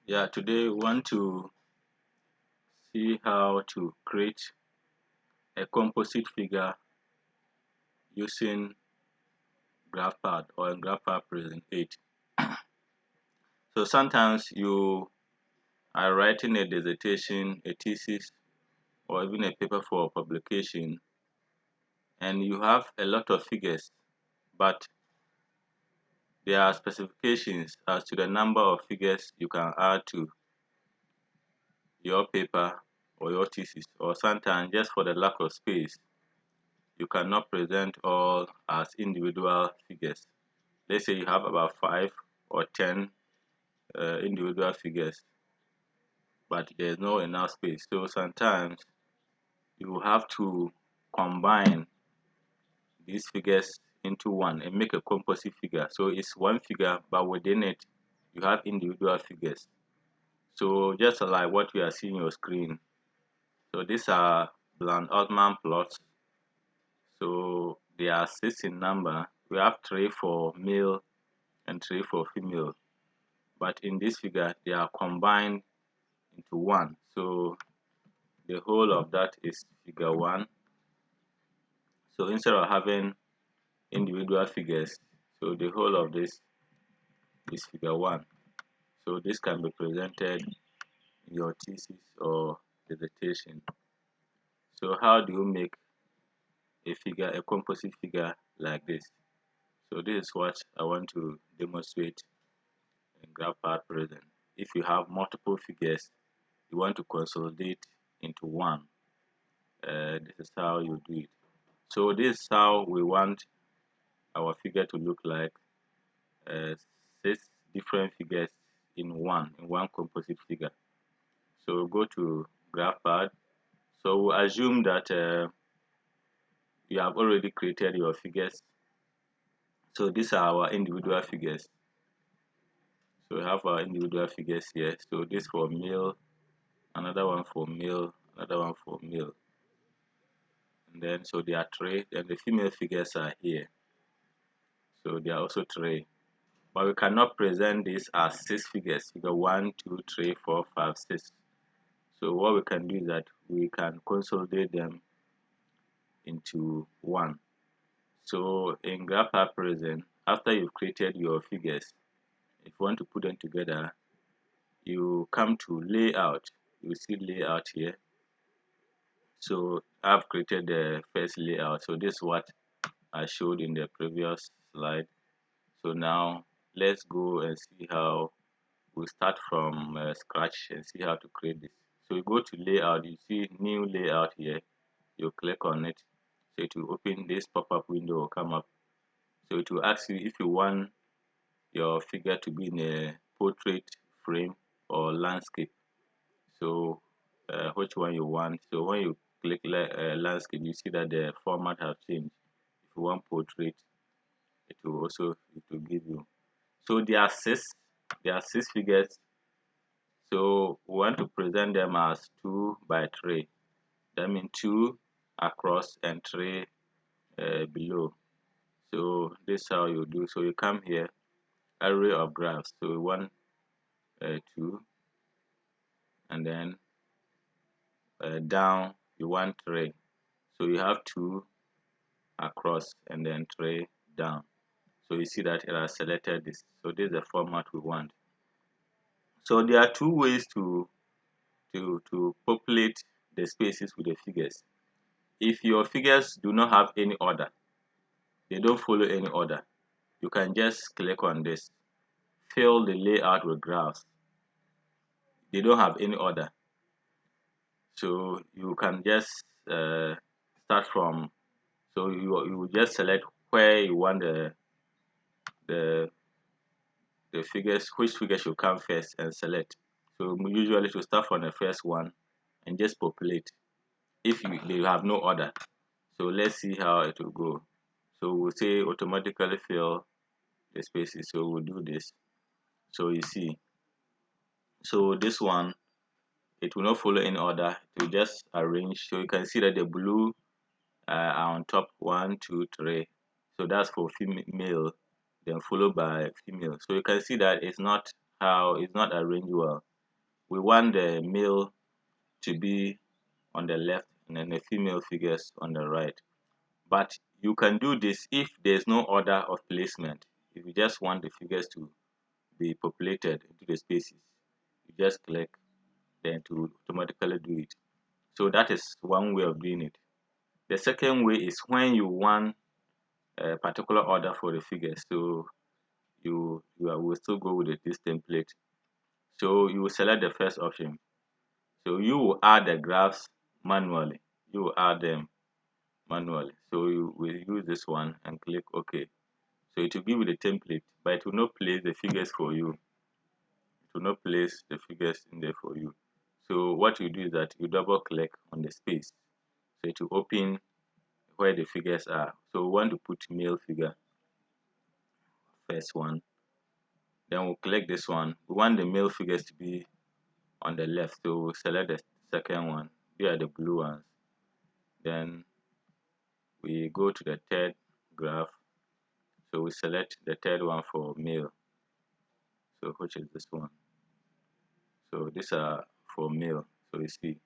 Yeah, today we want to see how to create a composite figure using Graph Pad or Graph Pad Prism 8. So sometimes you are writing a dissertation, a thesis, or even a paper for publication, and you have a lot of figures, but there are specifications as to the number of figures you can add to your paper or your thesis, or sometimes just for the lack of space, you cannot present all as individual figures. Let's say you have about 5 or 10 individual figures, but there's no enough space. So sometimes you have to combine these figures into one and make a composite figure. So it's one figure, but within it, you have individual figures. So just like what we are seeing on your screen. So these are Bland-Altman plots. So they are 6 in number. We have 3 for male and 3 for female. But in this figure, they are combined into one. So the whole of that is figure 1. So instead of having individual figures, so the whole of this is figure 1. So this can be presented in your thesis or dissertation. So how do you make a figure, a composite figure like this? So this is what I want to demonstrate in Graph Pad Prism. If you have multiple figures, you want to consolidate into one. This is how you do it. So this is how we want our figure to look like. 6 different figures in one composite figure. So go to Graph Pad. So we assume that you have already created your figures. So these are our individual figures. So we have our individual figures here. So this for male, another one for male, another one for male. And then so they are 3. Then the female figures are here. So they are also 3. But we cannot present this as 6 figures. Figure 1, 2, 3, 4, 5, 6. So what we can do is that we can consolidate them into one. So in Graph Pad Prism, after you've created your figures, if you want to put them together, you come to layout. You see layout here. So I've created the first layout. So this is what I showed in the previous slide. So now let's go and see how we start from scratch and see how to create this. So you go to layout, you see new layout here. You click on it. So it will open this pop-up window will come up. So it will ask you if you want your figure to be in a portrait frame or landscape. So which one you want. So when you click landscape, you see that the format has changed. If you want portrait, it will give you. So there are six figures. So we want to present them as 2 by 3. That means 2 across and 3 below. So this is how you do. So you come here, array of graphs. So we want 2, and then down you want 3. So you have 2 across and then 3 down. So you see that it has selected this. So this is the format we want. So there are 2 ways to populate the spaces with the figures. If your figures do not have any order, they don't follow any order, you can just click on this, fill the layout with graphs. They don't have any order, so you can just start from. So you just select where you want the the figures, which figure should come first, and select. So usually to start from the first one and just populate if they have no order. So let's see how it will go. So we'll say automatically fill the spaces. So we'll do this. So you see, so this one, it will not follow any order. It will just arrange. So you can see that the blue are on top, 1, 2, 3. So that's for female, then followed by female. So you can see that it's not arranged well. we want the male to be on the left and then the female figures on the right. But you can do this if there's no order of placement. If you just want the figures to be populated into the spaces, you just click, then to automatically do it. So that is one way of doing it. The second way is when you want a particular order for the figures. So you will still go with this template. So you will select the first option. So you will add the graphs manually. You will add them manually. So you will use this one and click OK. So it will give you the template, but it will not place the figures for you. It will not place the figures in there for you. So what you do is that you double click on the space. So it will open where the figures are. So we want to put male figure, first one. Then we'll click this one. We want the male figures to be on the left. So we'll select the second one. Here are the blue ones. Then we go to the third graph. So we select the third one for male. So which is this one. So these are for male. So you see.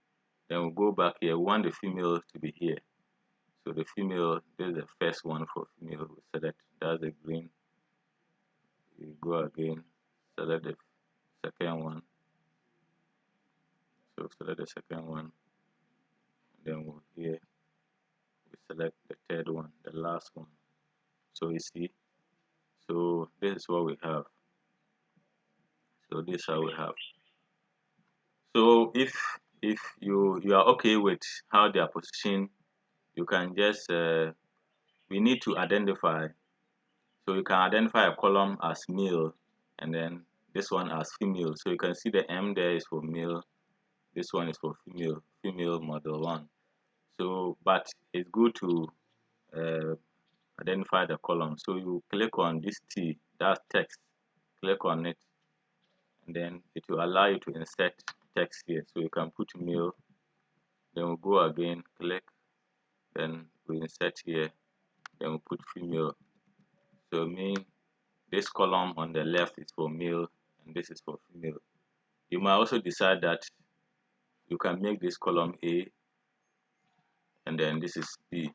Then we'll go back here. We want the female to be here. So the female, this is the first one for female. We select, that's the green. We go again, select the second one. So select the second one. Then we'll here we select the third one, the last one. So you see. So this is what we have. So this is how we have. So if you are okay with how they are positioned, you can just we need to identify. So you can identify a column as male and then this one as female. So you can see the M there is for male, this one is for female, female model 1. So but it's good to identify the column. So you click on this T, that's text, click on it, and then it will allow you to insert text here. So you can put male, then we'll go again, click, then we insert here, then we'll put female. So mean this column on the left is for male and this is for female. You might also decide that you can make this column A and then this is B.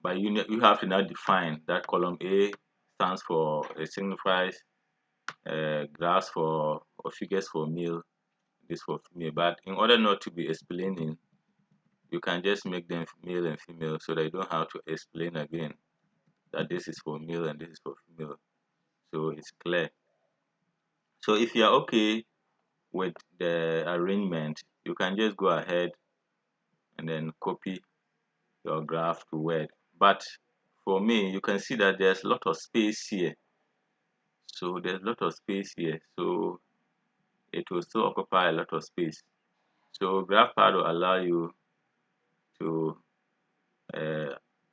But you have to now define that column A stands for, it signifies graphs for or figures for male, this for female. But in order not to be explaining, you can just make them male and female so that you don't have to explain again that this is for male and this is for female. So it's clear. So if you are okay with the arrangement, you can just go ahead and then copy your graph to Word. But for me, you can see that there's a lot of space here. So there's a lot of space here. So it will still occupy a lot of space. So GraphPad will allow you to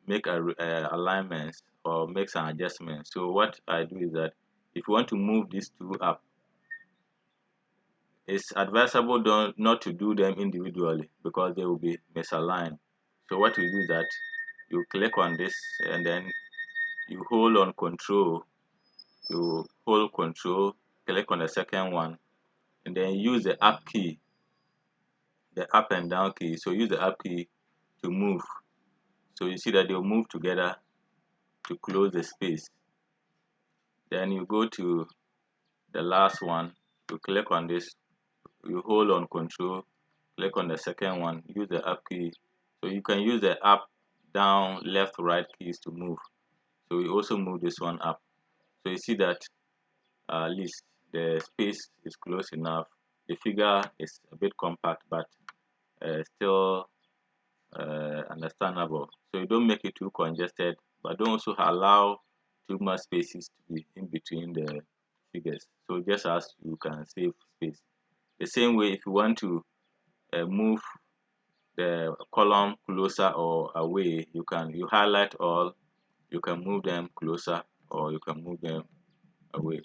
make alignments or make some adjustments. So what I do is that if you want to move these two up, it's advisable not to do them individually because they will be misaligned. So what you do is that you click on this and then you hold on control, you hold control, click on the second one, and then use the up key, the up and down key. So use the up key to move. So you see that they'll move together to close the space. Then you go to the last one, you click on this, you hold on control, click on the second one, use the up key. So you can use the up, down, left, right keys to move. So you also move this one up. So you see that at least the space is close enough. The figure is a bit compact, but still understandable. So you don't make it too congested, but don't also allow too much spaces to be in between the figures. So just as you can save space. The same way, if you want to move the column closer or away, you highlight all, you can move them closer or you can move them away.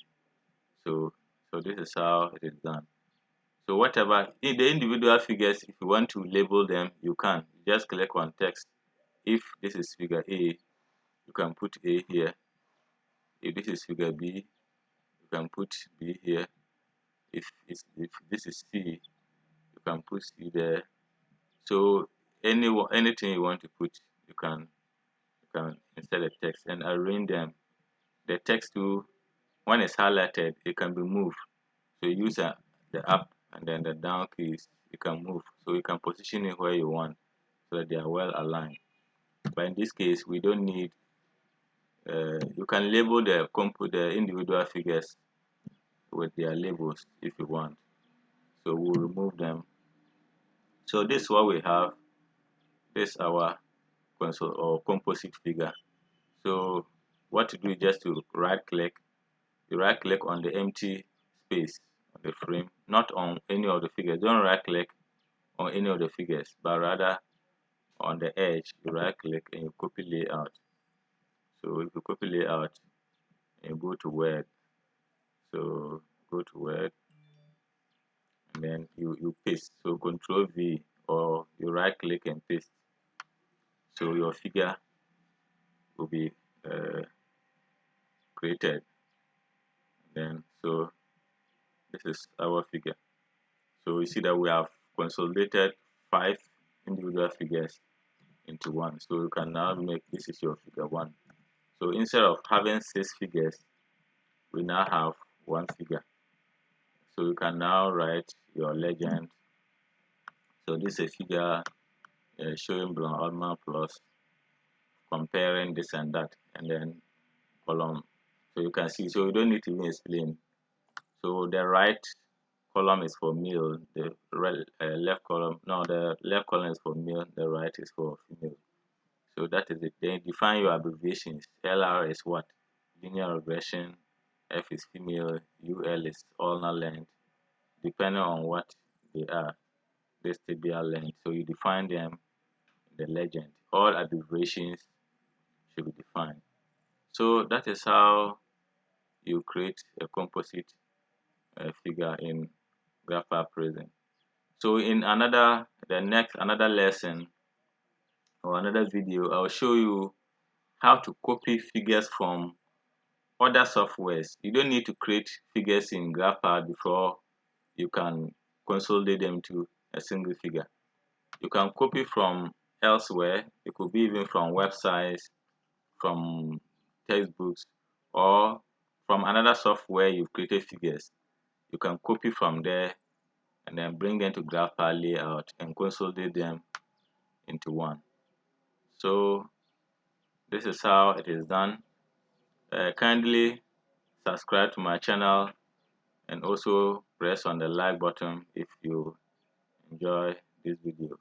So this is how it is done. So whatever in the individual figures, if you want to label them, you can just click on text. If this is figure A, you can put A here. If this is figure B, you can put B here. If this is C, can put either, so anything you want to put, you can insert the text and arrange them. The text too, when it's highlighted, it can be moved. So you use the up and then the down keys, you can move. So you can position it where you want so that they are well aligned. But in this case, we don't need, you can label the individual figures with their labels if you want. So we'll remove them. So this is what we have. This is our console or composite figure. So what to do is just to right click. You right click on the empty space on the frame, not on any of the figures. Don't right click on any of the figures, but rather on the edge. You right click and you copy layout. So if you copy layout and you go to word, so go to word and then you paste. So control V, or you right click and paste. So your figure will be created. Then so this is our figure. So you see that we have consolidated 5 individual figures into one. So you can now make this is your figure 1. So instead of having 6 figures, we now have 1 figure. So you can now write your legend. So this is a figure showing Blanc-Allman plus comparing this and that, and then column. So you can see, so you don't need to even explain. So the right column is for male, the left column, no, the left column is for male, the right is for female. So that is it. Then define your abbreviations. LR is what? Linear regression. F is female. UL is ulnar length. Depending on what they are, this tibial length. So you define them in the legend. All abbreviations should be defined. So that is how you create a composite figure in Graph Pad Prism. So in another lesson or another video, I'll show you how to copy figures from other softwares. You don't need to create figures in Graph Pad before you can consolidate them to a single figure. You can copy from elsewhere. It could be even from websites, from textbooks, or from another software you've created figures. You can copy from there and then bring them to Graph Pad layout and consolidate them into one. So this is how it is done. Kindly subscribe to my channel and also press on the like button if you enjoy this video,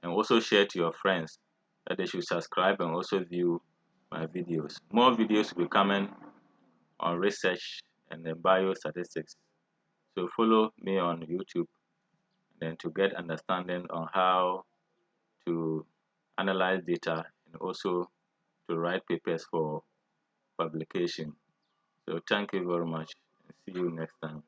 and also share to your friends that they should subscribe and also view my videos. More videos will be coming on research and biostatistics, so follow me on YouTube then to get understanding on how to analyze data and also to write papers for publication. So thank you very much and see you next time.